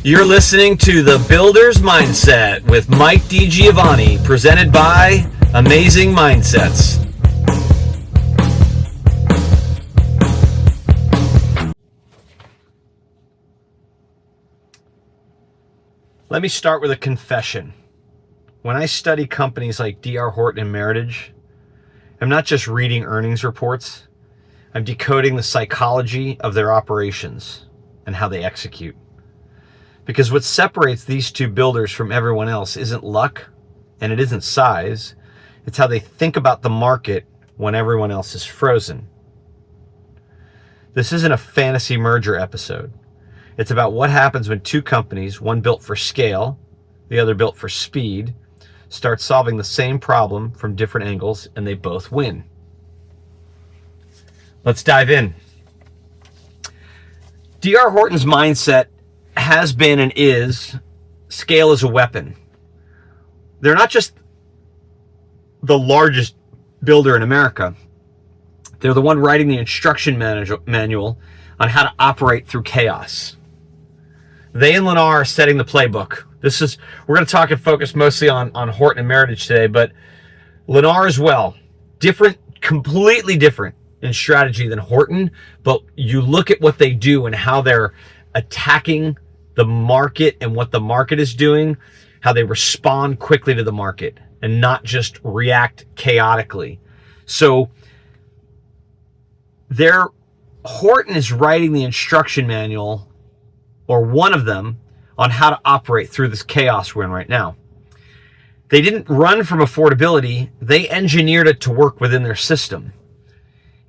You're listening to The Builder's Mindset with Mike DiGiovanni, presented by Amazing Mindsets. Let me start with a confession. When I study companies like D.R. Horton and Meritage, I'm not just reading earnings reports, I'm decoding the psychology of their operations and how they execute. Because what separates these two builders from everyone else isn't luck and it isn't size. It's how they think about the market when everyone else is frozen. This isn't a fantasy merger episode. It's about what happens when two companies, one built for scale, the other built for speed, start solving the same problem from different angles and they both win. Let's dive in. D.R. Horton's mindset has been and is scale is a weapon. They're not just the largest builder in America. They're the one writing the instruction manual on how to operate through chaos. They and Lennar are setting the playbook. We're going to talk and focus mostly on Horton and Meritage today, but Lennar as well. Completely different in strategy than Horton, but you look at what they do and how they're attacking the market and what the market is doing, how they respond quickly to the market and not just react chaotically. So Horton is writing the instruction manual, or one of them, on how to operate through this chaos we're in right now. They didn't run from affordability, they engineered it to work within their system.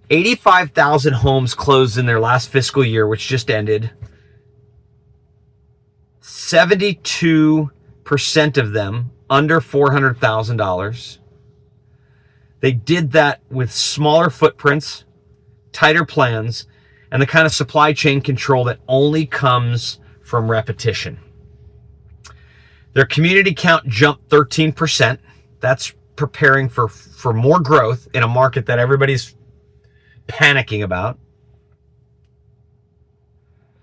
85,000 homes closed in their last fiscal year, which just ended. 72% of them under $400,000. They did that with smaller footprints, tighter plans, and the kind of supply chain control that only comes from repetition. Their community count jumped 13%. That's preparing for more growth in a market that everybody's panicking about.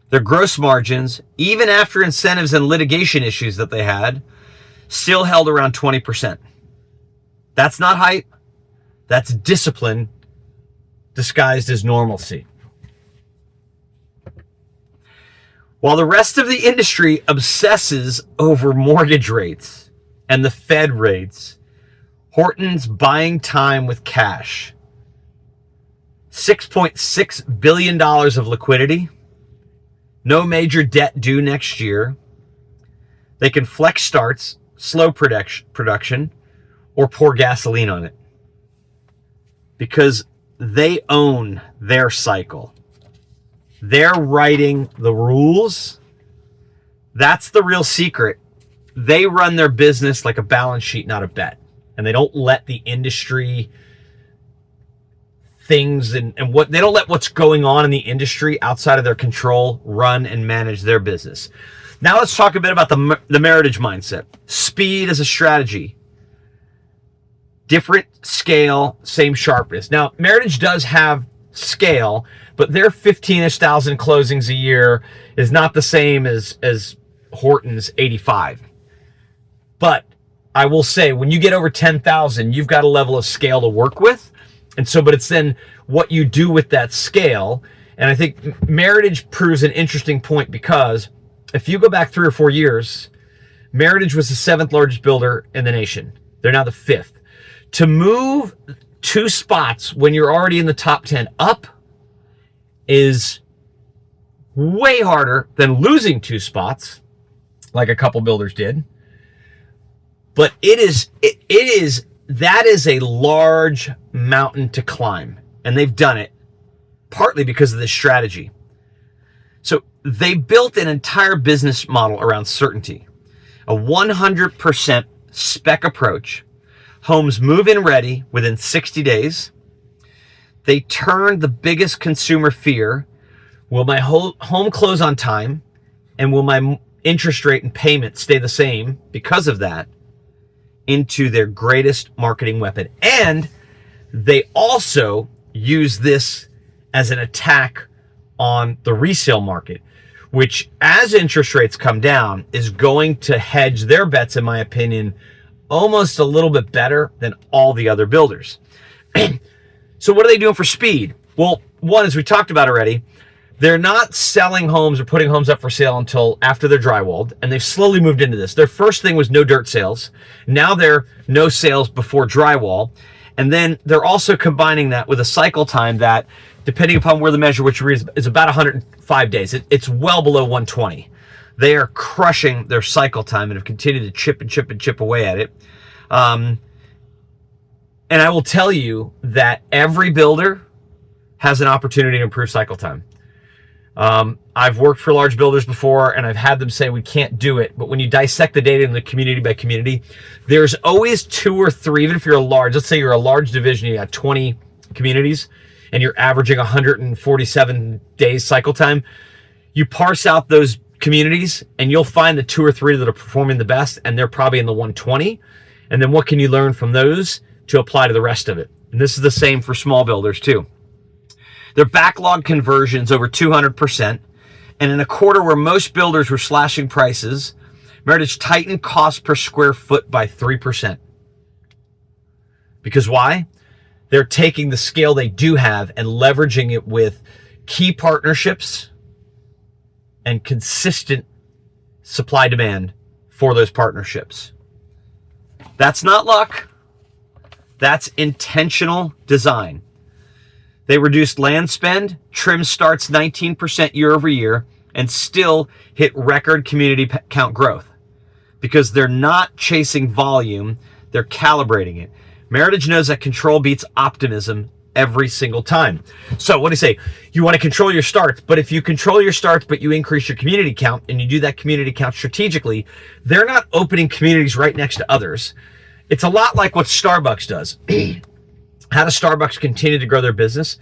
Their gross margins, even after incentives and litigation issues that they had, still held around 20%. That's not hype. That's discipline disguised as normalcy. While the rest of the industry obsesses over mortgage rates and the Fed rates, Horton's buying time with cash. $6.6 billion of liquidity. No major debt due next year. They can flex starts, slow production, or pour gasoline on it. Because they own their cycle. They're writing the rules. That's the real secret. They run their business like a balance sheet, not a bet. And they don't let the industry things and what they don't let what's going on in the industry outside of their control run and manage their business. Now let's talk a bit about the Meritage mindset. Speed as a strategy. Different scale, same sharpness. Now, Meritage does have scale, but their 15-ish thousand closings a year is not the same as Horton's 85. But I will say, when you get over 10,000, you've got a level of scale to work with. And so, but it's then what you do with that scale. And I think Meritage proves an interesting point, because if you go back 3 or 4 years, Meritage was the 7th largest builder in the nation. They're now the 5th. To move 2 spots when you're already in the top 10 up is way harder than losing 2 spots, like a couple builders did. But that is a large mountain to climb, and they've done it partly because of this strategy. So they built an entire business model around certainty, a 100% spec approach. Homes move in ready within 60 days. They turned the biggest consumer fear, will my home close on time, and will my interest rate and payment stay the same because of that, into their greatest marketing weapon. And they also use this as an attack on the resale market, which, as interest rates come down, is going to hedge their bets, in my opinion, almost a little bit better than all the other builders. So what are they doing for speed? Well, one, as we talked about already, they're not selling homes or putting homes up for sale until after they're drywalled, and they've slowly moved into this. Their first thing was no dirt sales. Now they're no sales before drywall. And then they're also combining that with a cycle time that, depending upon where the measure, which is about 105 days. It's well below 120. They are crushing their cycle time and have continued to chip and chip and chip away at it. And I will tell you that every builder has an opportunity to improve cycle time. I've worked for large builders before, and I've had them say we can't do it. But when you dissect the data in the community by community, there's always 2 or 3, even if you're a large, let's say you're a large division, you got 20 communities, and you're averaging 147 days cycle time. You parse out those communities, and you'll find the 2 or 3 that are performing the best, and they're probably in the 120. And then what can you learn from those to apply to the rest of it? And this is the same for small builders too. Their backlog conversion's over 200%. And in a quarter where most builders were slashing prices, Meritage tightened cost per square foot by 3%. Because why? They're taking the scale they do have and leveraging it with key partnerships and consistent supply demand for those partnerships. That's not luck. That's intentional design. They reduced land spend, trim starts 19% year over year, and still hit record community count growth because they're not chasing volume, they're calibrating it. Meritage knows that control beats optimism every single time. So what do you say? You want to control your starts, but if you control your starts, but you increase your community count and you do that community count strategically, they're not opening communities right next to others. It's a lot like what Starbucks does. How does Starbucks continue to grow their business?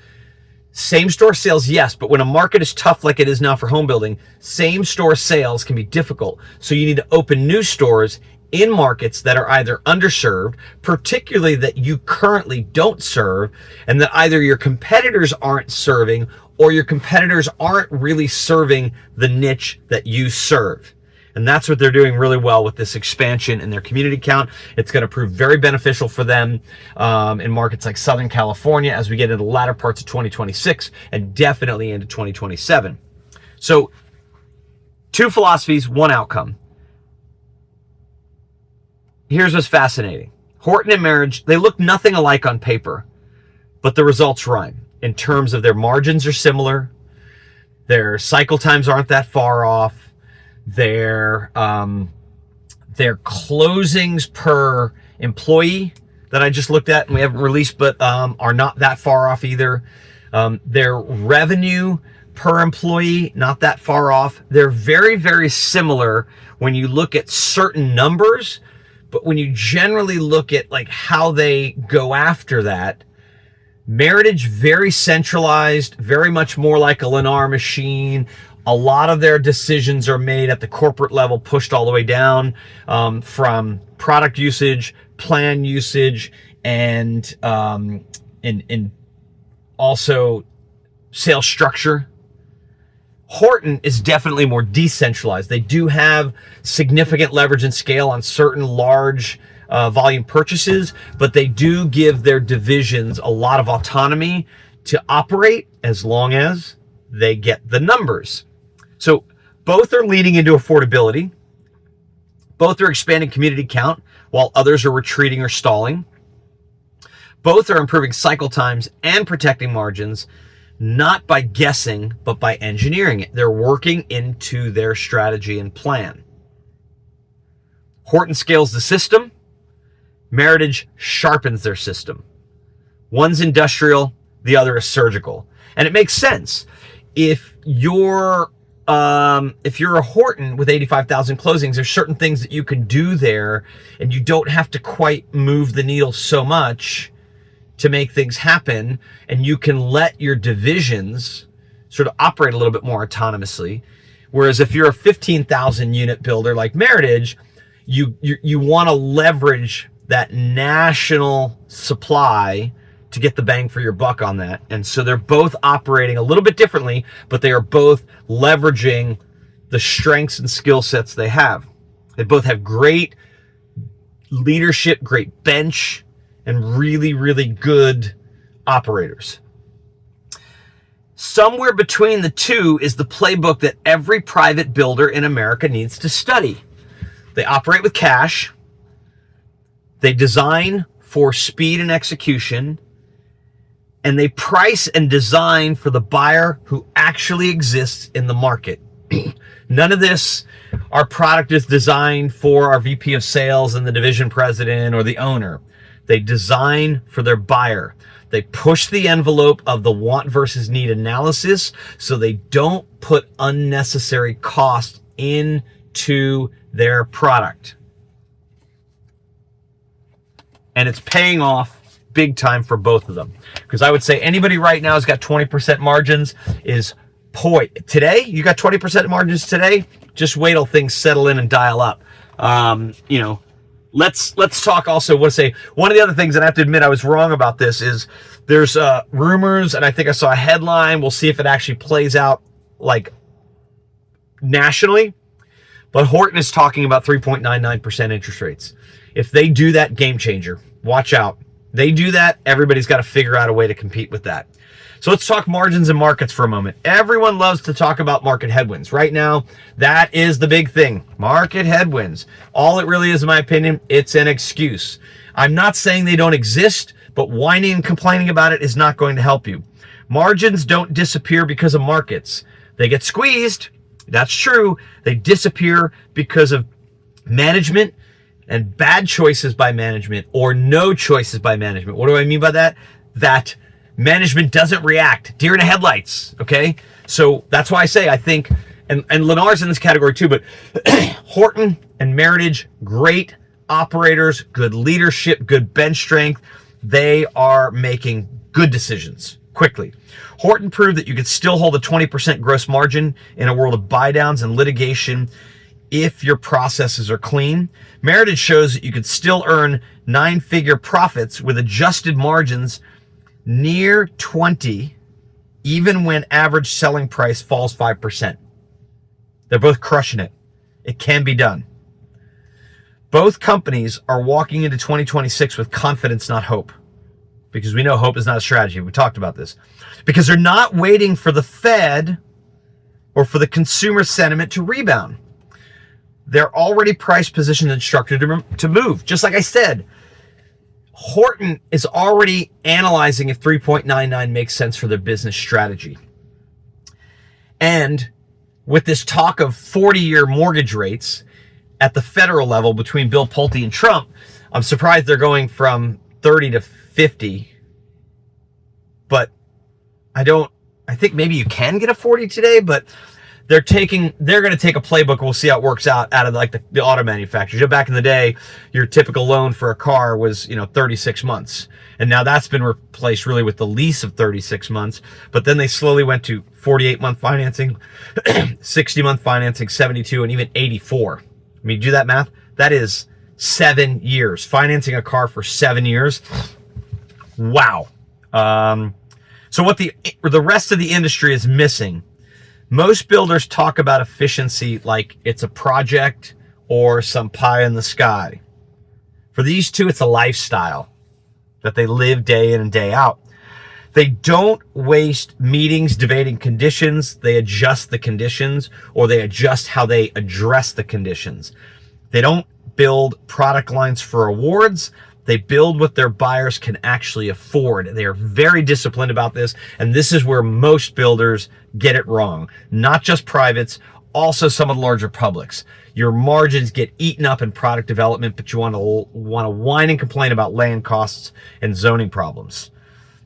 Same store sales, yes, but when a market is tough like it is now for home building, same store sales can be difficult. So you need to open new stores in markets that are either underserved, particularly that you currently don't serve, and that either your competitors aren't serving or your competitors aren't really serving the niche that you serve. And that's what they're doing really well with this expansion in their community count. It's going to prove very beneficial for them in markets like Southern California as we get into the latter parts of 2026 and definitely into 2027. So 2 philosophies, 1 outcome. Here's what's fascinating. Horton and Meritage, they look nothing alike on paper, but the results rhyme. In terms of their margins are similar. Their cycle times aren't that far off. Their closings per employee that I just looked at and we haven't released, but are not that far off either. Their revenue per employee, not that far off. They're very, very similar when you look at certain numbers, but when you generally look at like how they go after that, Meritage very centralized, very much more like a Lennar machine. A lot of their decisions are made at the corporate level, pushed all the way down from product usage, plan usage, and also sales structure. Horton is definitely more decentralized. They do have significant leverage and scale on certain large volume purchases, but they do give their divisions a lot of autonomy to operate as long as they get the numbers. So both are leading into affordability. Both are expanding community count while others are retreating or stalling. Both are improving cycle times and protecting margins, not by guessing, but by engineering it. They're working into their strategy and plan. Horton scales the system. Meritage sharpens their system. One's industrial, the other is surgical. And it makes sense. If you're a Horton with 85,000 closings, there's certain things that you can do there, and you don't have to quite move the needle so much to make things happen, and you can let your divisions sort of operate a little bit more autonomously. Whereas if you're a 15,000 unit builder like Meritage, you want to leverage that national supply to get the bang for your buck on that. And so they're both operating a little bit differently, but they are both leveraging the strengths and skill sets they have. They both have great leadership, great bench, and really, really good operators. Somewhere between the two is the playbook that every private builder in America needs to study. They operate with cash. They design for speed and execution. And they price and design for the buyer who actually exists in the market. None of this, our product is designed for our VP of sales and the division president or the owner. They design for their buyer. They push the envelope of the want versus need analysis so they don't put unnecessary cost into their product. And it's paying off big time for both of them. Because I would say anybody right now has got 20% margins is today, you got 20% margins today, just wait till things settle in and dial up. Let's talk also, one of the other things, and I have to admit I was wrong about this, is there's rumors, and I think I saw a headline, we'll see if it actually plays out like nationally, but Horton is talking about 3.99% interest rates. If they do that, game changer. Watch out. They do that, everybody's got to figure out a way to compete with that. So let's talk margins and markets for a moment. Everyone loves to talk about market headwinds. Right now, that is the big thing. Market headwinds. All it really is, in my opinion, it's an excuse. I'm not saying they don't exist, but whining and complaining about it is not going to help you. Margins don't disappear because of markets. They get squeezed. That's true. They disappear because of management and bad choices by management or no choices by management. What do I mean by that? That management doesn't react. Deer in the headlights, okay? So that's why I say I think, and Lennar's in this category too, but Horton and Meritage, great operators, good leadership, good bench strength. They are making good decisions quickly. Horton proved that you could still hold a 20% gross margin in a world of buy downs and litigation if your processes are clean. Meritage shows that you could still earn 9-figure profits with adjusted margins near 20, even when average selling price falls 5%. They're both crushing it. It can be done. Both companies are walking into 2026 with confidence, not hope. Because we know hope is not a strategy. We talked about this. Because they're not waiting for the Fed or for the consumer sentiment to rebound. They're already price positioned and structured to move. Just like I said, Horton is already analyzing if 3.99 makes sense for their business strategy. And with this talk of 40-year mortgage rates at the federal level between Bill Pulte and Trump, I'm surprised they're going from 30 to 50. But I think maybe you can get a 40 today, but they're going to take a playbook. We'll see how it works out of like the auto manufacturers. Back in the day, your typical loan for a car was, 36 months. And now that's been replaced really with the lease of 36 months. But then they slowly went to 48-month financing, 60-month financing, 72, and even 84. I mean, do that math. That is 7 years. Financing a car for 7 years. Wow. So what the rest of the industry is missing. Most builders talk about efficiency like it's a project or some pie in the sky. For these two, it's a lifestyle that they live day in and day out. They don't waste meetings debating conditions. They adjust the conditions, or they adjust how they address the conditions. They don't build product lines for awards. They build what their buyers can actually afford. They are very disciplined about this, and this is where most builders get it wrong. Not just privates, also some of the larger publics. Your margins get eaten up in product development, but you want to whine and complain about land costs and zoning problems.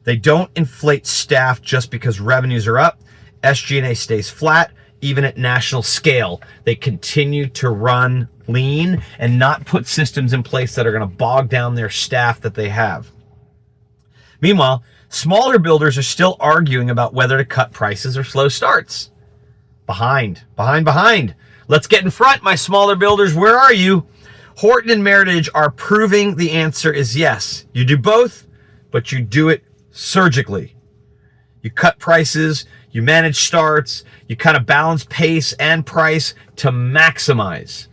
They don't inflate staff just because revenues are up. SG&A stays flat, even at national scale. They continue to run lean and not put systems in place that are going to bog down their staff that they have. Meanwhile, smaller builders are still arguing about whether to cut prices or slow starts. Behind. Let's get in front, my smaller builders. Where are you? Horton and Meritage are proving the answer is yes. You do both, but you do it surgically. You cut prices, You manage starts. You kind of balance pace and price to maximize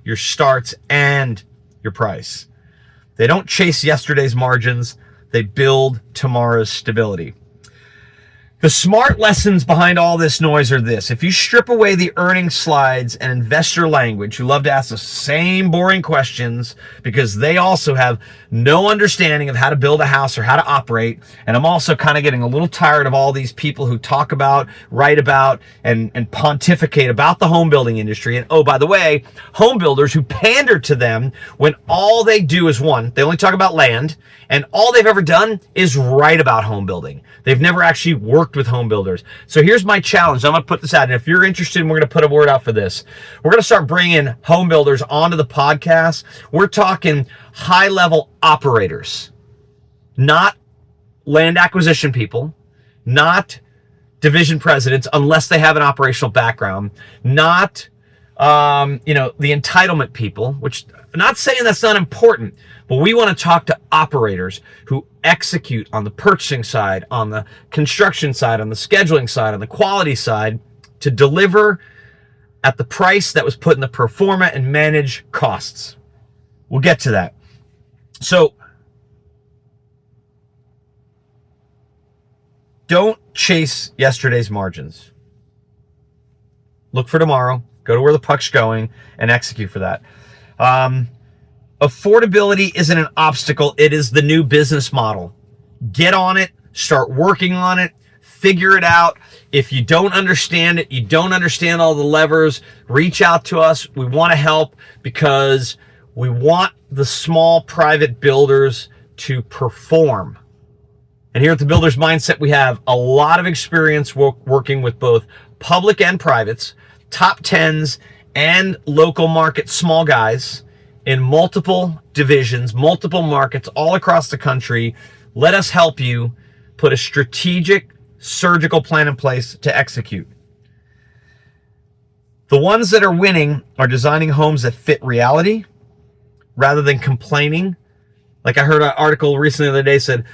your starts and your price. They don't chase yesterday's margins. They build tomorrow's stability. The smart lessons behind all this noise are this. If you strip away the earnings slides and investor language who love to ask the same boring questions because they also have no understanding of how to build a house or how to operate, and I'm also kind of getting a little tired of all these people who talk about, write about, and pontificate about the home building industry. And oh, by the way, home builders who pander to them when all they do is one, they only talk about land, and all they've ever done is write about home building. They've never actually worked with home builders. So here's my challenge. I'm going to put this out. And if you're interested, we're going to put a word out for this. We're going to start bringing home builders onto the podcast. We're talking high-level operators, not land acquisition people, not division presidents, unless they have an operational background, not the entitlement people, which I'm not saying that's not important, but we want to talk to operators who execute on the purchasing side, on the construction side, on the scheduling side, on the quality side to deliver at the price that was put in the pro forma and manage costs. We'll get to that. So don't chase yesterday's margins. Look for tomorrow. Go to where the puck's going and execute for that. Affordability isn't an obstacle. It is the new business model. Get on it. Start working on it. Figure it out. If you don't understand it, you don't understand all the levers, reach out to us. We want to help because we want the small private builders to perform. And here at the Builder's Mindset, we have a lot of experience working with both public and privates, top 10s and local market small guys in multiple divisions, multiple markets all across the country. Let us help you put a strategic, surgical plan in place to execute. The ones that are winning are designing homes that fit reality rather than complaining. Like I heard an article recently the other day said,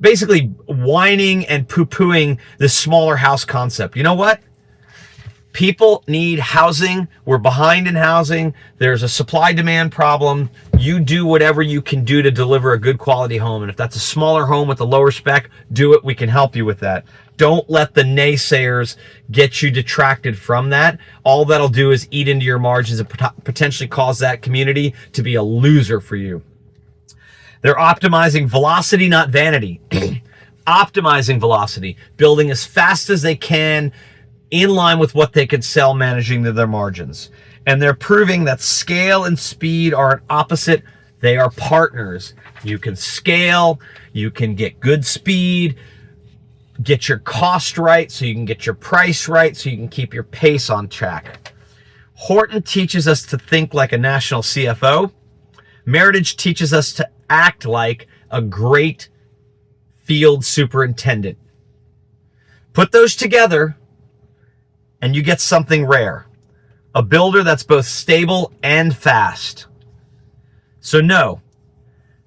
basically whining and poo-pooing this smaller house concept. You know what? People need housing. We're behind in housing. There's a supply-demand problem. You do whatever you can do to deliver a good quality home. And if that's a smaller home with a lower spec, do it. We can help you with that. Don't let the naysayers get you detracted from that. All that'll do is eat into your margins and potentially cause that community to be a loser for you. They're optimizing velocity, not vanity. Optimizing velocity, building as fast as they can, in line with what they could sell, managing their margins. And they're proving that scale and speed are an opposite. They are partners. You can scale, you can get good speed, get your cost right so you can get your price right so you can keep your pace on track. Horton teaches us to think like a national CFO. Meritage teaches us to act like a great field superintendent. Put those together and you get something rare. A builder that's both stable and fast. So no,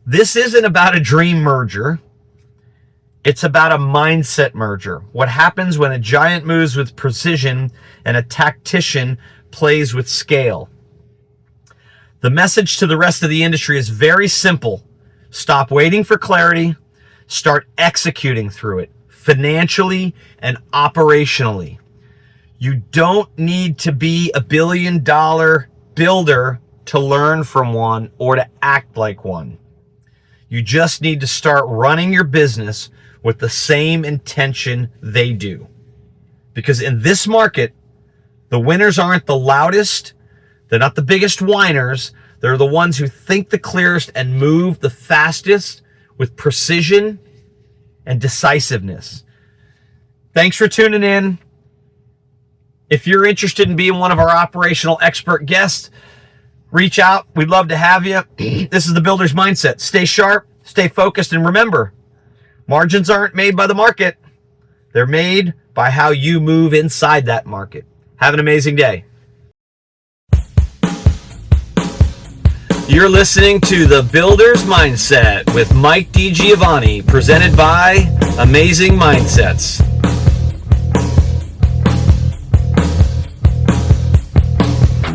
this isn't about a dream merger. It's about a mindset merger. What happens when a giant moves with precision and a tactician plays with scale? The message to the rest of the industry is very simple. Stop waiting for clarity. Start executing through it, financially and operationally. You don't need to be a $1 billion builder to learn from one or to act like one. You just need to start running your business with the same intention they do. Because in this market, the winners aren't the loudest, they're not the biggest whiners, they're the ones who think the clearest and move the fastest with precision and decisiveness. Thanks for tuning in. If you're interested in being one of our operational expert guests, reach out. We'd love to have you. This is the Builder's Mindset. Stay sharp, stay focused, and remember, margins aren't made by the market. They're made by how you move inside that market. Have an amazing day. You're listening to The Builder's Mindset with Mike DiGiovanni, presented by Amazing Mindsets.